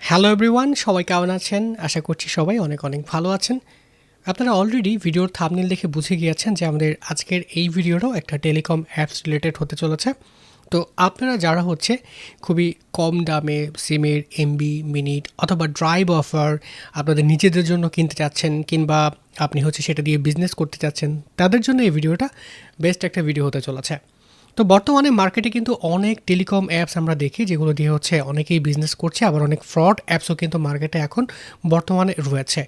Hello everyone, সবাই কেমন আছেন? আশা করছি সবাই অনেক অনেক ভালো আছেন। আপনারা অলরেডি ভিডিওর থাম্বনেল দেখে বুঝে গিয়েছেন যে আমাদের আজকের এই ভিডিওটাও একটা টেলিকম অ্যাপস রিলেটেড হতে চলেছে। তো আপনারা যারা খুবই কম দামে সিমের এমবি, মিনিট অথবা ড্রাইভ অফার আপনাদের নিজেদের জন্য কিনতে চাচ্ছেন, কিংবা আপনি সেটা দিয়ে বিজনেস করতে চাচ্ছেন, তাদের জন্য এই ভিডিওটা বেস্ট একটা ভিডিও হতে চলেছে। তো বর্তমানে মার্কেটে কিন্তু অনেক টেলিকম অ্যাপস আমরা দেখি, যেগুলো দিয়ে অনেকেই বিজনেস করছে, আবার অনেক ফ্রড অ্যাপসও কিন্তু মার্কেটে এখন বর্তমানে রয়েছে।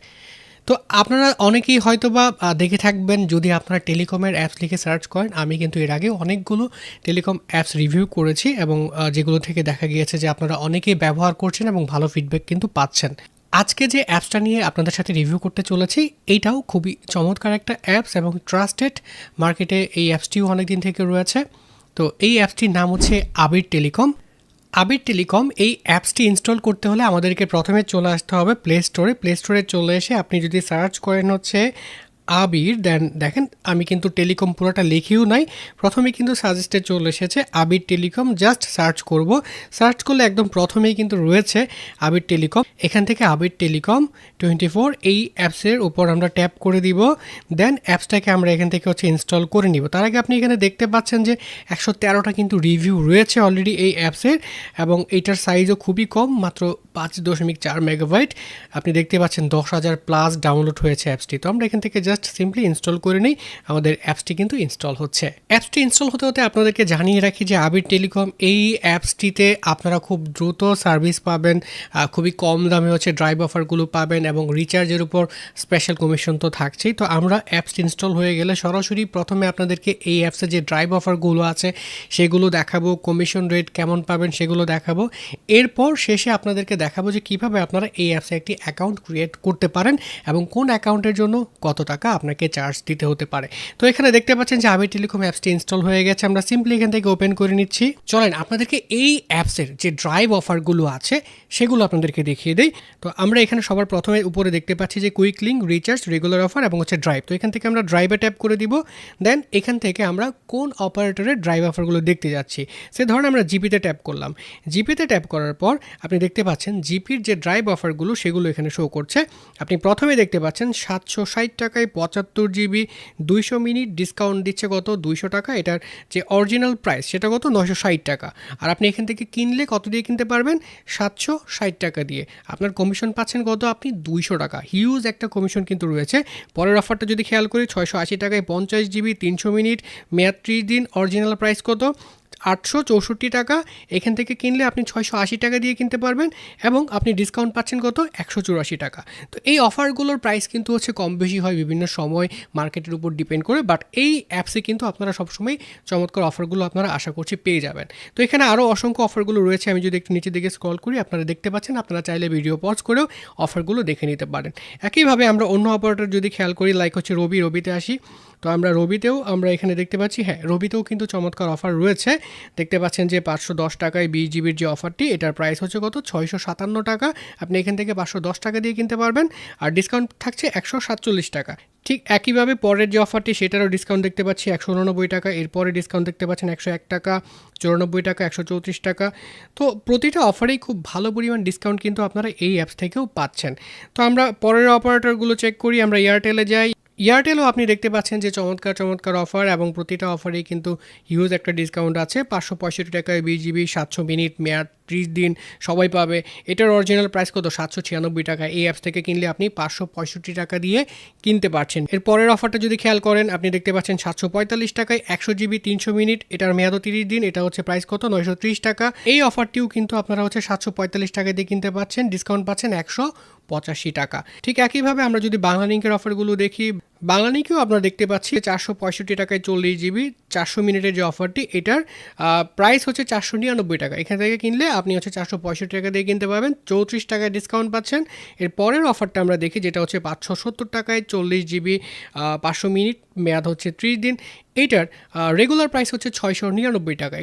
তো আপনারা অনেকেই হয়তোবা দেখে থাকবেন, যদি আপনারা টেলিকমের অ্যাপস লিখে সার্চ করেন। আমি কিন্তু এর আগে অনেকগুলো টেলিকম অ্যাপস রিভিউ করেছি, এবং যেগুলো থেকে দেখা গিয়েছে যে আপনারা অনেকেই ব্যবহার করছেন এবং ভালো ফিডব্যাক কিন্তু পাচ্ছেন। আজকে যে অ্যাপসটা নিয়ে আপনাদের সাথে রিভিউ করতে চলেছি, এইটাও খুবই চমৎকার একটা অ্যাপস এবং ট্রাস্টেড। মার্কেটে এই অ্যাপসটিও অনেক দিন থেকে রয়েছে। তো এই অ্যাপসটির নাম আবির টেলিকম। আবির টেলিকম এই অ্যাপসটি ইনস্টল করতে হলে আমাদেরকে প্রথমে চলে আসতে হবে প্লে স্টোরে চলে এসে আপনি যদি সার্চ করেন আবির, দেন দেখেন আমি কিন্তু টেলিকম পুরোটা লিখিও নাই, প্রথমেই কিন্তু সাজেস্টে চলে এসেছে আবির টেলিকম। জাস্ট সার্চ করব, সার্চ করলে একদম প্রথমেই কিন্তু রয়েছে আবির টেলিকম। এখান থেকে আবির টেলিকম 24 এই অ্যাপসের উপর আমরা ট্যাপ করে দিব। দেন অ্যাপসটাকে আমরা এখান থেকে ইনস্টল করে নিব। তার আগে আপনি এখানে দেখতে পাচ্ছেন যে 113টা কিন্তু রিভিউ রয়েছে অলরেডি এই অ্যাপসের, এবং এইটার সাইজও খুবই কম, মাত্র 5.4 মেগাবাইট। আপনি দেখতে পাচ্ছেন 10,000 প্লাস ডাউনলোড হয়েছে অ্যাপসটি। তো আমরা এখান থেকে জাস্ট সিম্পলি ইনস্টল করে নিই। আমাদের অ্যাপসটি কিন্তু ইনস্টল হচ্ছে। অ্যাপসটি ইনস্টল হতে হতে আপনাদেরকে জানিয়ে রাখি যে আবির টেলিকম এই অ্যাপসটিতে আপনারা খুব দ্রুত সার্ভিস পাবেন, খুবই কম দামে ড্রাইভ অফারগুলো পাবেন, এবং রিচার্জের উপর স্পেশাল কমিশন তো থাকছেই। তো আমরা অ্যাপসটি ইনস্টল হয়ে গেলে সরাসরি প্রথমে আপনাদেরকে এই অ্যাপসে যে ড্রাইভ অফারগুলো আছে সেগুলো দেখাবো, কমিশন রেট কেমন পাবেন সেগুলো দেখাবো। এরপর শেষে আপনাদেরকে দেখাবো যে কীভাবে আপনারা এই অ্যাপসে একটি অ্যাকাউন্ট ক্রিয়েট করতে পারেন, এবং কোন অ্যাকাউন্টের জন্য কত টাকা আপনাকে চার্জ দিতে হতে পারে। তো এখানে দেখতে পাচ্ছেন যে আবির টেলিকম অ্যাপসটি ইনস্টল হয়ে গেছে। আমরা সিম্পলি এখান থেকে ওপেন করে নিচ্ছি। চলেন আপনাদেরকে এই অ্যাপসের যে ড্রাইভ অফারগুলো আছে সেগুলো আপনাদেরকে দেখিয়ে দেই। তো আমরা এখানে সবার প্রথমে উপরে দেখতে পাচ্ছি যে quick link, recharge, regular offer এবং ড্রাইভ। তো এখান থেকে আমরা ড্রাইভে ট্যাপ করে দিব। দেন এখান থেকে আমরা কোন অপারেটরের ড্রাইভ অফারগুলো দেখতে যাচ্ছি, সে ধরুন আমরা জিপিতে ট্যাপ করলাম। জিপিতে ট্যাপ করার পর আপনি দেখতে পাচ্ছেন জিপির যে ড্রাইভ অফারগুলো সেগুলো এখানে শো করছে। আপনি প্রথমে দেখতে পাচ্ছেন 760 টাকায় 75 জিবি 200 মিনিট ডিসকাউন্ট দিচ্ছে কত 200 টাকা। এটার যে অরিজিনাল প্রাইস সেটা কত 960 টাকা। আর আপনি এখান থেকে কিনলে কত দিয়ে কিনতে পারবেন 760 টাকা দিয়ে। আপনার কমিশন পাচ্ছেন কত, আপনি 200 টাকা। হিউজ একটা কমিশন কিন্তু রয়েছে। পরের অফারটা যদি খেয়াল করি 680 টাকায় 50 জিবি 300 মিনিট মেয়াদ 30 দিন, অরিজিনাল প্রাইস কত 864 টাকা। এখান থেকে কিনলে আপনি 680 টাকা দিয়ে কিনতে পারবেন, এবং আপনি ডিসকাউন্ট পাচ্ছেন কত 184 টাকা। তো এই অফারগুলোর প্রাইস কিন্তু কম বেশি হয় বিভিন্ন সময়, মার্কেটের উপর ডিপেন্ড করে, বাট এই অ্যাপসে কিন্তু আপনারা সবসময় চমৎকার অফারগুলো আপনারা আশা করছি পেয়ে যাবেন। তো এখানে আরও অসংখ্য অফারগুলো রয়েছে। আমি যদি একটু নিচের দিকে স্ক্রল করি আপনারা দেখতে পাচ্ছেন, আপনারা চাইলে ভিডিও পজ করেও অফারগুলো দেখে নিতে পারেন। একইভাবে আমরা অন্য অপারেটর যদি খেয়াল করি, লাইক রবিতে আসি। তো আমরা রবিতেও আমরা এখানে দেখতে পাচ্ছি, হ্যাঁ রবিতেও কিন্তু চমৎকার অফার রয়েছে। দেখতে পাচ্ছেন যে 510 টাকায় 20 জিবির যে অফারটি, এটার প্রাইস কত 657 টাকা। আপনি এখান থেকে 510 টাকা দিয়ে কিনতে পারবেন, আর ডিসকাউন্ট থাকছে 147 টাকা। ঠিক একইভাবে পরের যে অফারটি সেটারও ডিসকাউন্ট দেখতে পাচ্ছি 189 টাকা। এরপরে ডিসকাউন্ট দেখতে পাচ্ছেন 101 টাকা, 94 টাকা, 134 টাকা। তো প্রতিটা অফারেই খুব ভালো পরিমাণ ডিসকাউন্ট কিন্তু আপনারা এই অ্যাপস থেকেও পাচ্ছেন। তো আমরা পরের অপারেটরগুলো চেক করি। আমরা এয়ারটেলে যাই। এয়ারটেলও আপনি দেখতে পাচ্ছেন যে চমৎকার অফার, এবং প্রতিটা অফারেই কিন্তু হিউজ একটা ডিসকাউন্ট আছে। 565 টাকায় 20 জিবি 700 মিনিট মেয়াদ 30 দিন সবাই পাবে। এটার অরিজিনাল প্রাইস কত 796 টাকা। এই অ্যাপস থেকে কিনলে আপনি 565 টাকা দিয়ে কিনতে পারছেন। এর পরের অফারটা যদি খেয়াল করেন আপনি দেখতে পাচ্ছেন 745 টাকায় 100 জিবি 300 মিনিট, এটার মেয়াদও 30 দিন। এটা প্রাইস কত 930 টাকা। এই অফারটিও কিন্তু আপনারা 745 টাকা দিয়ে কিনতে পাচ্ছেন, ডিসকাউন্ট পাচ্ছেন 185 টাকা। ঠিক একইভাবে আমরা যদি বাংলা লিঙ্কের অফারগুলো দেখি, বাংলা লিঙ্কেও আপনারা দেখতে পাচ্ছি 465 টাকায় 40 জিবি 400 মিনিটের যে অফারটি, এটার প্রাইস 499 টাকা। এখান থেকে কিনলে আপনি 465 টাকা দিয়ে কিনতে পারবেন, 34 টাকায় ডিসকাউন্ট পাচ্ছেন। এর পরের অফারটা আমরা দেখি, যেটা 570 টাকায় 40 জিবি 500 মিনিট মেয়াদ 30 দিন। এইটার রেগুলার প্রাইস হচ্ছে 699 টাকা।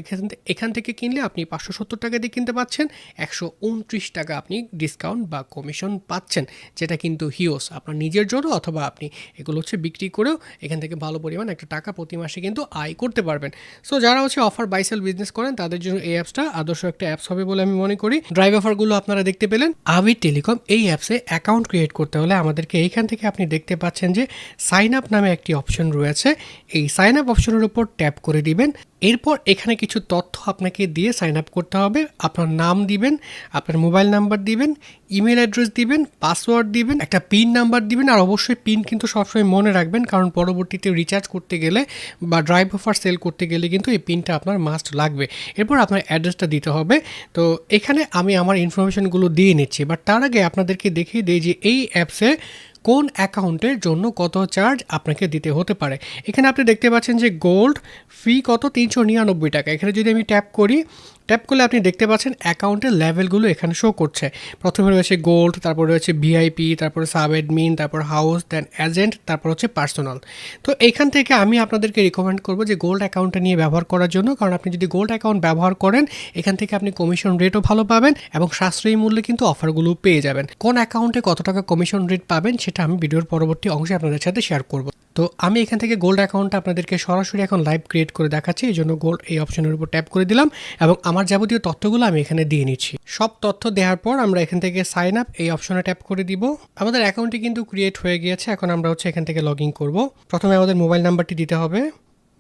এখান থেকে কিনলে আপনি 570 টাকা দিয়ে কিনতে পাচ্ছেন, 129 টাকা আপনি ডিসকাউন্ট বা কমিশন পাচ্ছেন, যেটা কিন্তু হিউজ আপনার নিজের জন্য, অথবা আপনি এগুলো হচ্ছে বিক্রি করেও এখান থেকে ভালো পরিমাণ একটা টাকা প্রতি মাসে কিন্তু আয় করতে পারবেন। সো যারা হচ্ছে অফার বাইসেল বিজনেস করেন তাদের জন্য এই অ্যাপসটা আদর্শ একটা অ্যাপস হবে বলে আমি মনে করি। ড্রাইভ অফারগুলো আপনারা দেখতে পেলেন। আবির টেলিকম এই অ্যাপসে অ্যাকাউন্ট ক্রিয়েট করতে হলে আমাদেরকে এইখান থেকে আপনি দেখতে পাচ্ছেন যে সাইন আপ নামে একটি অপশন রয়েছে। এই সাইন আপ অপশনের উপর ট্যাপ করে দিবেন। এরপর এখানে কিছু তথ্য আপনাকে দিয়ে সাইন আপ করতে হবে। আপনার নাম দিবেন, আপনার মোবাইল নাম্বার দিবেন, ইমেল অ্যাড্রেস দিবেন, পাসওয়ার্ড দিবেন, একটা পিন নাম্বার দিবেন। আর অবশ্যই পিন কিন্তু সবসময় মনে রাখবেন, কারণ পরবর্তীতে রিচার্জ করতে গেলে বা ড্রাইভ অফার সেল করতে গেলে কিন্তু এই পিনটা আপনার মাস্ট লাগবে। এরপর আপনার অ্যাড্রেসটা দিতে হবে। তো এখানে আমি আমার ইনফরমেশনগুলো দিয়ে নিচ্ছি, বাট তার আগে আপনাদেরকে দেখিয়ে দিই যে এই অ্যাপসে কোন অ্যাকাউন্টের জন্য কত চার্জ আপনাকে দিতে হতে পারে। এখানে আপনি দেখতে পাচ্ছেন যে গোল্ড ফি কত 399 টাকা। এখানে যদি আমি ট্যাপ করলে আপনি দেখতে পাচ্ছেন অ্যাকাউন্টের লেভেলগুলো এখানে শো করছে। প্রথমে রয়েছে গোল্ড, তারপর রয়েছে ভিআইপি, তারপরে সাব অ্যাডমিন, তারপর হাউস, দেন এজেন্ট, তারপর হচ্ছে পার্সোনাল। তো এখান থেকে আমি আপনাদেরকে রিকমেন্ড করব যে গোল্ড অ্যাকাউন্টটা নিয়ে ব্যবহার করার জন্য, কারণ আপনি যদি গোল্ড অ্যাকাউন্ট ব্যবহার করেন এখান থেকে আপনি কমিশন রেটও ভালো পাবেন এবং সাশ্রয়ী মূল্যে কিন্তু অফারগুলো পেয়ে যাবেন। কোন অ্যাকাউন্টে কত টাকা কমিশন রেট পাবেন সেটা আমি ভিডিওর পরবর্তী অংশে আপনাদের সাথে শেয়ার করব। তো আমি এখান থেকে গোল্ড অ্যাকাউন্টটা আপনাদেরকে সরাসরি এখন লাইভ ক্রিয়েট করে দেখাচ্ছি। এই জন্য গোল্ড এই অপশনের উপর ট্যাপ করে দিলাম এবং আমার যাবতীয় তথ্যগুলো আমি এখানে দিয়ে নিচ্ছি। সব তথ্য দেওয়ার পর আমরা এখান থেকে সাইন আপ এই অপশনে ট্যাপ করে দিব। আমাদের অ্যাকাউন্টটি কিন্তু ক্রিয়েট হয়ে গিয়েছে। এখন আমরা হচ্ছে এখান থেকে লগ ইন করবো। প্রথমে আমাদের মোবাইল নাম্বারটি দিতে হবে।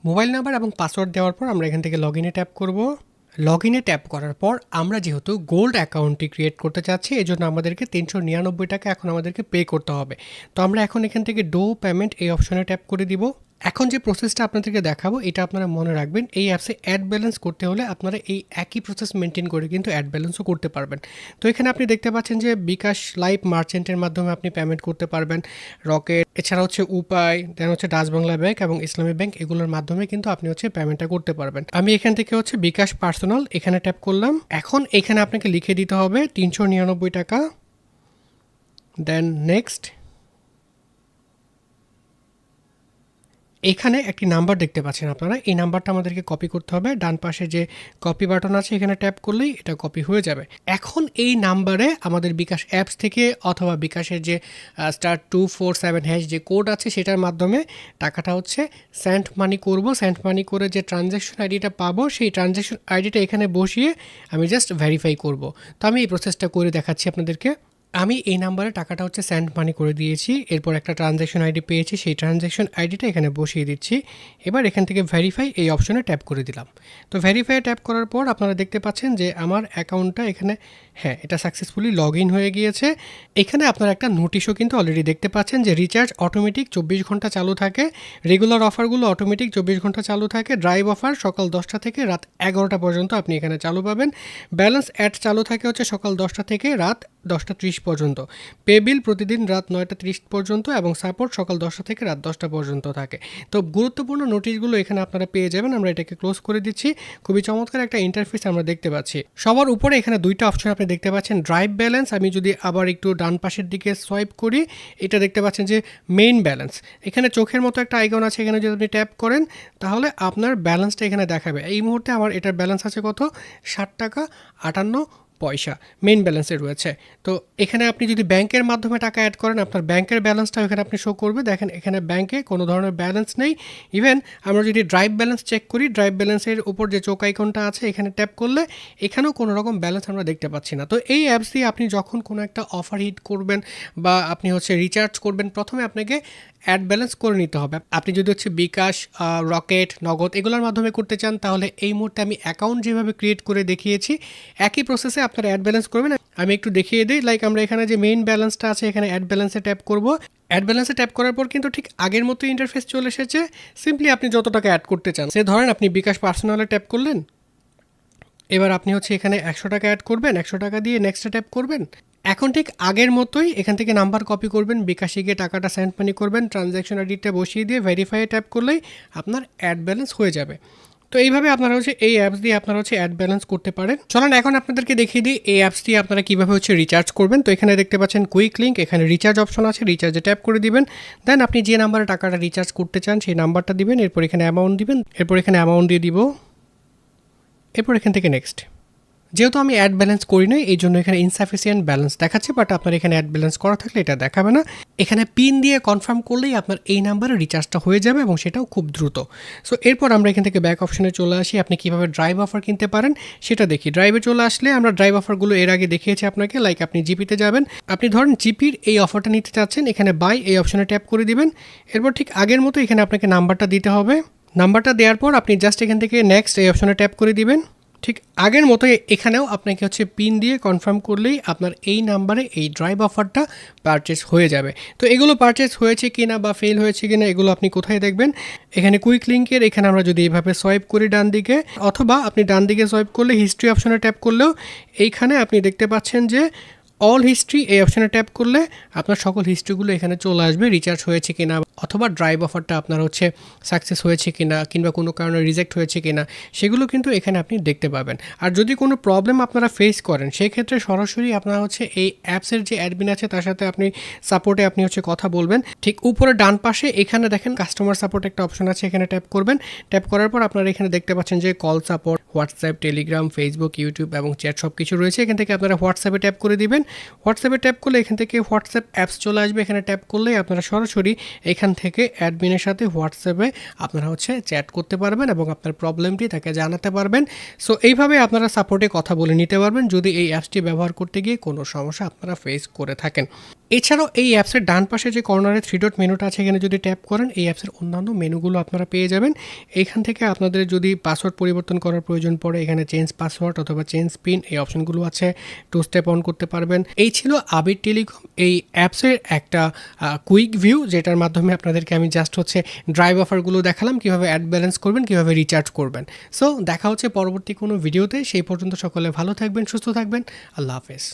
মোবাইল নাম্বার এবং পাসওয়ার্ড দেওয়ার পর আমরা এখান থেকে লগ ইনে ট্যাপ করব। লগ ইনে ট্যাপ করার পর আমরা যেহেতু গোল্ড অ্যাকাউন্টটি ক্রিয়েট করতে চাচ্ছি, এই জন্য আমাদেরকে 399 টাকা এখন আমাদেরকে পে করতে হবে। তো আমরা এখন এখান থেকে ডো পেমেন্ট এই অপশনে ট্যাপ করে দিব। এখন যে প্রসেসটা আপনাদেরকে দেখাবো এটা আপনারা মনে রাখবেন। এই অ্যাপসে অ্যাড ব্যালেন্স করতে হলে আপনারা এই একই প্রসেস মেনটেন করে কিন্তু অ্যাড ব্যালেন্সও করতে পারবেন। তো এখানে আপনি দেখতে পাচ্ছেন যে বিকাশ লাইভ মার্চেন্টের মাধ্যমে আপনি পেমেন্ট করতে পারবেন, রকেট, এছাড়া হচ্ছে উপায়, দেন হচ্ছে ডাচ বাংলা ব্যাংক এবং ইসলামী ব্যাংক, এগুলোর মাধ্যমে কিন্তু আপনি হচ্ছে পেমেন্টটা করতে পারবেন। আমি এখান থেকে হচ্ছে বিকাশ পার্সোনাল এখানে ট্যাপ করলাম। এখন এখানে আপনাকে লিখে দিতে হবে 399 টাকা, দেন নেক্সট। এখানে একটি নাম্বার দেখতে পাচ্ছেন আপনারা, এই নাম্বারটা আমাদেরকে কপি করতে হবে। ডান পাশে যে কপি বাটন আছে এখানে ট্যাপ করলেই এটা কপি হয়ে যাবে। এখন এই নাম্বারে আমাদের বিকাশ অ্যাপস থেকে অথবা বিকাশের যে *247# যে কোড আছে সেটার মাধ্যমে টাকাটা হচ্ছে সেন্ড মানি করব। সেন্ড মানি করে যে ট্রানজ্যাকশন আইডিটা পাবো সেই ট্রানজ্যাকশন আইডিটা এখানে বসিয়ে আমি জাস্ট ভেরিফাই করব। তো আমি এই প্রসেসটা করে দেখাচ্ছি আপনাদেরকে। আমি এই নাম্বারে টাকাটা হচ্ছে সেন্ড মানি করে দিয়েছি। এরপর একটা ট্রানজ্যাকশন আইডি পেয়েছি, সেই ট্রানজ্যাকশন আইডিটা এখানে বসিয়ে দিচ্ছি। এবার এখান থেকে ভেরিফাই এই অপশনে ট্যাপ করে দিলাম। তো ভেরিফাই ট্যাপ করার পর আপনারা দেখতে পাচ্ছেন যে আমার অ্যাকাউন্টটা এখানে, হ্যাঁ, এটা সাকসেসফুলি লগ ইন হয়ে গিয়েছে। এখানে আপনারা একটা নোটিশও কিন্তু অলরেডি দেখতে পাচ্ছেন যে রিচার্জ অটোমেটিক 24 ঘন্টা চালু থাকে, রেগুলার অফারগুলো অটোমেটিক 24 ঘন্টা চালু থাকে, ড্রাইভ অফার সকাল 10টা থেকে রাত 11টা পর্যন্ত আপনি এখানে চালু পাবেন। ব্যালেন্স অ্যাড চালু থাকে হচ্ছে সকাল 10টা থেকে রাত 10টা 30 পর্যন্ত। পে বিল প্রতিদিন রাত 9টা 30 পর্যন্ত এবং সাপোর্ট সকাল 10টা থেকে রাত 10টা পর্যন্ত থাকে। তো গুরুত্বপূর্ণ নোটিশগুলো এখানে আপনারা পেয়ে যাবেন। আমরা এটাকে ক্লোজ করে দিচ্ছি। খুবই চমৎকার একটা ইন্টারফেস আমরা দেখতে পাচ্ছি। সবার উপরে এখানে দুইটা অপশন আপনি দেখতে পাচ্ছেন, ড্রাইভ ব্যালেন্স। আমি যদি আবার একটু ডান পাশের দিকে সোয়াইপ করি, এটা দেখতে পাচ্ছেন যে মেইন ব্যালেন্স। এখানে চোখের মতো একটা আইকন আছে, এখানে যদি আপনি ট্যাপ করেন তাহলে আপনার ব্যালেন্সটা এখানে দেখাবে। এই মুহূর্তে আমার এটার ব্যালেন্স আছে কত, 60 টাকা 58 পয়সা মেইন ব্যালেন্সে রয়েছে। তো এখানে আপনি যদি ব্যাংকের মাধ্যমে টাকা অ্যাড করেন আপনার ব্যাংকের ব্যালেন্সটাও এখানে আপনি শো করবে। দেখেন এখানে ব্যাংকে কোনো ধরনের ব্যালেন্স নেই। ইভেন আমরা যদি ড্রাইভ ব্যালেন্স চেক করি, ড্রাইভ ব্যালেন্সের উপর যে চোখ আইকনটা আছে এখানে ট্যাপ করলে এখানেও কোনো রকম ব্যালেন্স আমরা দেখতে পাচ্ছি না। তো এই অ্যাপস দিয়ে আপনি যখন কোনো একটা অফার হিট করবেন বা আপনি হচ্ছে রিচার্জ করবেন, প্রথমে আপনাকে অ্যাড ব্যালেন্স করে নিতে হবে। আপনি যদি হচ্ছে বিকাশ, রকেট, নগদ এগুলোর মাধ্যমে করতে চান তাহলে এই মুহূর্তে আমি অ্যাকাউন্ট যেভাবে ক্রিয়েট করে দেখিয়েছি একই প্রসেসে আপনারা অ্যাড ব্যালেন্স করবেন। আমি একটু দেখিয়ে দিই। লাইক আমরা এখানে যে মেইন ব্যালেন্সটা আছে এখানে অ্যাড ব্যালেন্সে ট্যাপ করব। অ্যাড ব্যালেন্সে ট্যাপ করার পর কিন্তু ঠিক আগের মতো ইন্টারফেস চলে এসেছে। সিম্পলি আপনি যত টাকা অ্যাড করতে চান, সে ধরেন আপনি বিকাশ পার্সোনালে ট্যাপ করলেন, এবার আপনি হচ্ছে এখানে 100 টাকা অ্যাড করবেন, 100 টাকা দিয়ে নেক্সটে ট্যাপ করবেন। এখন ঠিক আগের মতোই এখান থেকে নাম্বার কপি করবেন, বিকাশে গিয়ে টাকাটা সেন্ড মানি করবেন, ট্রানজ্যাকশন আইডিটা বসিয়ে দিয়ে ভেরিফাই ট্যাপ করলেই আপনার অ্যাড ব্যালেন্স হয়ে যাবে। তো এইভাবে আপনারা হচ্ছে এই অ্যাপস দিয়ে আপনারা হচ্ছে অ্যাড ব্যালেন্স করতে পারেন। চলেন এখন আপনাদেরকে দেখিয়ে দিই এই অ্যাপস দিয়ে আপনারা কীভাবে হচ্ছে রিচার্জ করবেন। তো এখানে দেখতে পাচ্ছেন কুইক লিঙ্ক, এখানে রিচার্জ অপশন আছে, রিচার্জে ট্যাপ করে দিবেন। দেন আপনি যে নাম্বারে টাকাটা রিচার্জ করতে চান সেই নাম্বারটা দিবেন, এরপর এখানে অ্যামাউন্ট দিবেন, এরপর এখানে অ্যামাউন্ট দিয়ে দিব, এরপর এখান থেকে নেক্সট। যেহেতু আমি অ্যাড ব্যালেন্স করি নাই এই জন্য এখানে ইনসাফিসিয়েন্ট ব্যালেন্স দেখাচ্ছে, বাট আপনার এখানে অ্যাড ব্যালেন্স করা থাকলে এটা দেখাবে না। এখানে পিন দিয়ে কনফার্ম করলেই আপনার এই নাম্বারে রিচার্জটা হয়ে যাবে এবং সেটাও খুব দ্রুত। সো এরপর আমরা এখান থেকে ব্যাক অপশনে চলে আসি, আপনি কীভাবে ড্রাইভ অফার কিনতে পারেন সেটা দেখি। ড্রাইভে চলে আসলে আমরা ড্রাইভ অফারগুলো এর আগে দেখিয়েছি আপনাকে। লাইক আপনি জিপিতে যাবেন, আপনি ধরেন জিপির এই অফারটা নিতে চাচ্ছেন, এখানে বাই এই অপশনে ট্যাপ করে দিবেন। এরপর ঠিক আগের মতো এখানে আপনাকে নাম্বারটা দিতে হবে। নাম্বারটা দেওয়ার পর আপনি জাস্ট এখান থেকে নেক্সট এই অপশনে ট্যাপ করে দিবেন। ঠিক আগের মতো এখানেও আপনাকে হচ্ছে পিন দিয়ে কনফার্ম করলেই আপনার এই নাম্বারে এই ড্রাইভ অফারটা পারচেস হয়ে যাবে। তো এগুলো পারচেস হয়েছে কিনা বা ফেল হয়েছে কিনা এগুলো আপনি কোথায় দেখবেন? এখানে কুইক লিঙ্কের এখানে আমরা যদি এইভাবে সোয়াইপ করি ডান দিকে, অথবা আপনি ডান দিকে সোয়াইপ করলে হিস্ট্রি অপশনে ট্যাপ করলেও এইখানে আপনি দেখতে পাচ্ছেন যে অল হিস্ট্রি এই অপশানে ট্যাপ করলে আপনার সকল হিস্ট্রিগুলো এখানে চলে আসবে, রিচার্জ হয়েছে কিনা অথবা ড্রাইভ অফারটা আপনার হচ্ছে সাকসেস হয়েছে কিনা কিংবা কোনো কারণে রিজেক্ট হয়েছে কিনা সেগুলো কিন্তু এখানে আপনি দেখতে পাবেন। আর যদি কোনো প্রবলেম আপনারা ফেস করেন সেই ক্ষেত্রে সরাসরি আপনারা হচ্ছে এই অ্যাপসের যে অ্যাডমিন আছে তার সাথে আপনি সাপোর্টে আপনি হচ্ছে কথা বলবেন। ঠিক উপরে ডান পাশে এখানে দেখেন কাস্টমার সাপোর্ট একটা অপশন আছে, এখানে ট্যাপ করবেন। ট্যাপ করার পর আপনারা এখানে দেখতে পাচ্ছেন যে call support, WhatsApp, Telegram, Facebook, YouTube এবং চ্যাট সব কিছু রয়েছে। এখান থেকে আপনারা হোয়াটসঅ্যাপে ট্যাপ করে দিবেন। হোয়াটসঅ্যাপে ট্যাপ করলে এখান থেকে হোয়াটসঅ্যাপ অ্যাপস চলে আসবে, এখানে ট্যাপ করলে আপনারা সরাসরি এখান থেকে অ্যাডমিনের সাথে হোয়াটসঅ্যাপে আপনারা হচ্ছে চ্যাট করতে পারবেন এবং আপনার প্রবলেমটি তাকে জানাতে পারবেন। সো এইভাবে আপনারা সাপোর্টে কথা বলে নিতে পারবেন যদি এই অ্যাপসটি ব্যবহার করতে গিয়ে কোনো সমস্যা আপনারা ফেস করে থাকেন। এছাড়াও এই অ্যাপসের ডান পাশে যে কর্নারে 3 ডট মেনুটা আছে এখানে যদি ট্যাপ করেন এই অ্যাপসের অন্যান্য মেনুগুলো আপনারা পেয়ে যাবেন। এইখান থেকে আপনাদের যদি পাসওয়ার্ড পরিবর্তন করার প্রয়োজন পড়ে এখানে চেঞ্জ পাসওয়ার্ড অথবা চেঞ্জ পিন এই অপশনগুলো আছে, 2 স্টেপ অন করতে পারবেন। এই ছিল আবির টেলিকম এই অ্যাপসের একটা কুইক ভিউ, যেটার মাধ্যমে আপনাদেরকে আমি জাস্ট হচ্ছে ড্রাইভ অফারগুলো দেখালাম, কীভাবে অ্যাড ব্যালেন্স করবেন, কীভাবে রিচার্জ করবেন। সো দেখা হচ্ছে পরবর্তী কোনো ভিডিওতে, সেই পর্যন্ত সকলে ভালো থাকবেন, সুস্থ থাকবেন, আল্লাহ হাফেজ।